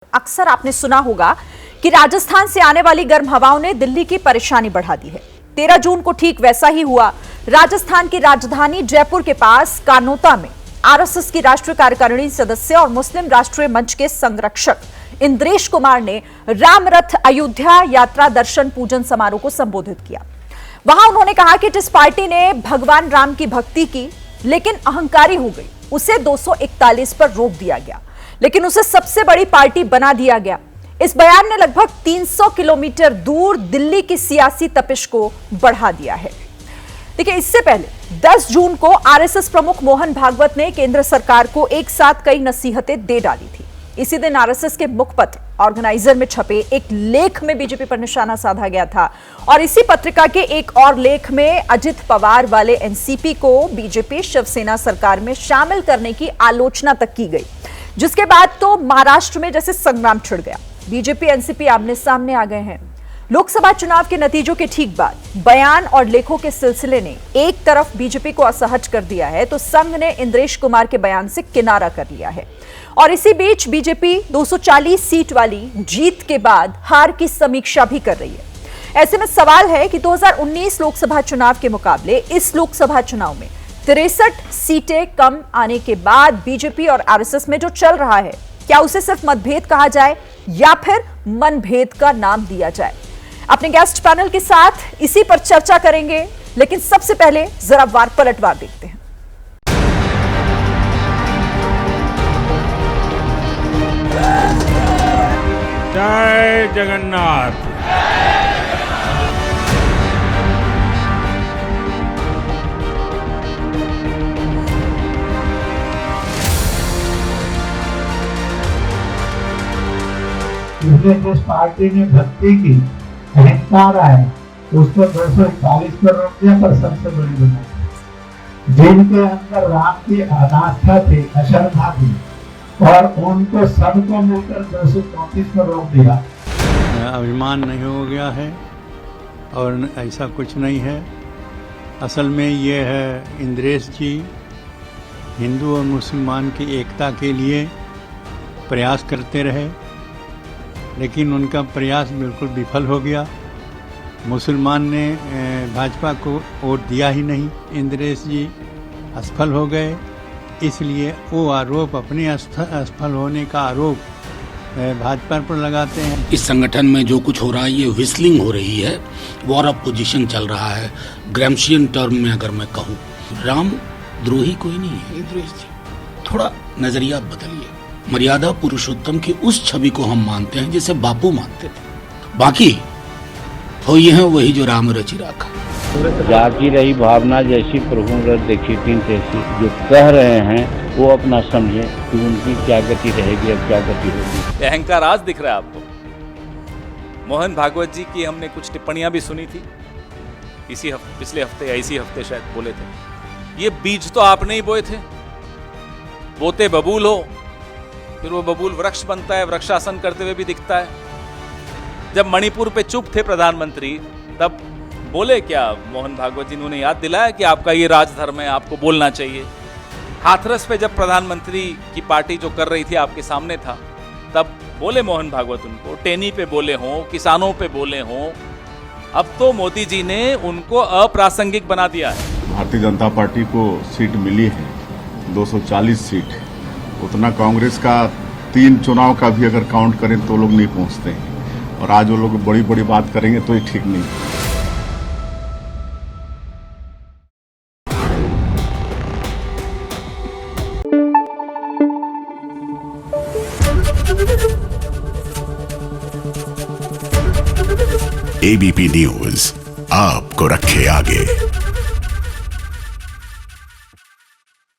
अक्सर आपने सुना होगा कि राजस्थान से आने वाली गर्म हवाओं ने दिल्ली की परेशानी बढ़ा दी है। 13 जून को ठीक वैसा ही हुआ। राजस्थान की राजधानी जयपुर के पास कानोता में आरएसएस की राष्ट्रीय कार्यकारिणी सदस्य और मुस्लिम राष्ट्रीय मंच के संरक्षक इंद्रेश कुमार ने राम रथ अयोध्या यात्रा दर्शन पूजन समारोह को संबोधित किया। वहां उन्होंने कहा कि जिस पार्टी ने भगवान राम की भक्ति की लेकिन अहंकारी हो गई, उसे 241 पर रोक दिया गया, लेकिन उसे सबसे बड़ी पार्टी बना दिया गया। इस बयान ने लगभग 300 किलोमीटर दूर दिल्ली की सियासी तपिश को बढ़ा दिया है। देखिए, इससे पहले 10 जून को आरएसएस प्रमुख मोहन भागवत ने केंद्र सरकार को एक साथ कई नसीहतें दे डाली थी। इसी दिन आरएसएस के मुखपत्र ऑर्गेनाइजर में छपे एक लेख में बीजेपी पर निशाना साधा गया था और इसी पत्रिका के एक और लेख में अजित पवार वाले एनसीपी को बीजेपी शिवसेना सरकार में शामिल करने की आलोचना तक की गई, जिसके बाद तो महाराष्ट्र में जैसे संग्राम छिड़ गया। बीजेपी एनसीपी आमने सामने आ गए हैं। लोकसभा चुनाव के नतीजों के ठीक बाद बयान और लेखों के सिलसिले ने एक तरफ बीजेपी को असहज कर दिया है, तो संघ ने इंद्रेश कुमार के बयान से किनारा कर लिया है। और इसी बीच बीजेपी 240 सीट वाली जीत के बाद हार की समीक्षा भी कर रही है। ऐसे में सवाल है कि 2019 लोकसभा चुनाव के मुकाबले इस लोकसभा चुनाव में 63 सीटें कम आने के बाद बीजेपी और आरएसएस में जो चल रहा है, क्या उसे सिर्फ मतभेद कहा जाए या फिर मनभेद का नाम दिया जाए? अपने गेस्ट पैनल के साथ इसी पर चर्चा करेंगे, लेकिन सबसे पहले जरा वार पलटवार देखते हैं। जय जगन्नाथ। जिस पार्टी ने भक्ति की अहंकार आया उस पर 241 पर रोक दिया, पर सबसे बड़ी बना जिनके अंदर राम की अनास्था थी, अश्रद्धा थी, और उनको सबको मिलकर 234 पर रोक दिया। अभिमान नहीं हो गया है और ऐसा कुछ नहीं है। असल में ये है इंद्रेश जी हिंदू और मुसलमान की एकता के लिए प्रयास करते रहे, लेकिन उनका प्रयास बिल्कुल विफल हो गया। मुसलमान ने भाजपा को वोट दिया ही नहीं, इंद्रेश जी असफल हो गए। इसलिए वो आरोप, अपने असफल होने का आरोप भाजपा पर लगाते हैं। इस संगठन में जो कुछ हो रहा है, ये व्हिस्लिंग हो रही है, वॉर ऑफ पोजीशन चल रहा है। ग्रैम्शियन टर्म में अगर मैं कहूँ, राम द्रोही कोई नहीं है इंद्रेश जी। थोड़ा नजरिया बदलिए। मर्यादा पुरुषोत्तम की उस छवि को हम मानते हैं जिसे बापू मानते थे। बाकी हो ये है वही जो राम रचि राखा। जागी रही भावना जैसी प्रभु रथ देखी तीन तैसी। जो कह रहे हैं वो अपना समझे कि उनकी क्या गति रहेगी और क्या गति होगी। अहंकार आज दिख रहा है आपको। मोहन भागवत जी की हमने कुछ टिप्पणियां भी सुनी थी पिछले हफ्ते या इसी हफ्ते शायद बोले थे। ये बीज तो आपने ही बोए थे। बोते बबूल हो, फिर वो बबूल वृक्ष बनता है, वृक्षासन करते हुए भी दिखता है। जब मणिपुर पे चुप थे प्रधानमंत्री, तब बोले क्या मोहन भागवत जी? उन्होंने याद दिलाया कि आपका ये राजधर्म है, आपको बोलना चाहिए। हाथरस पे जब प्रधानमंत्री की पार्टी जो कर रही थी आपके सामने था, तब बोले मोहन भागवत उनको। टेनी पे बोले हों, किसानों पे बोले हों। अब तो मोदी जी ने उनको अप्रासंगिक बना दिया है। भारतीय जनता पार्टी को सीट मिली है 240 सीट। उतना कांग्रेस का 3 चुनाव का भी अगर काउंट करें तो लोग नहीं पहुंचते हैं, और आज वो लोग बड़ी बड़ी बात करेंगे तो ये ठीक नहीं। एबीपी न्यूज आपको रखे आगे।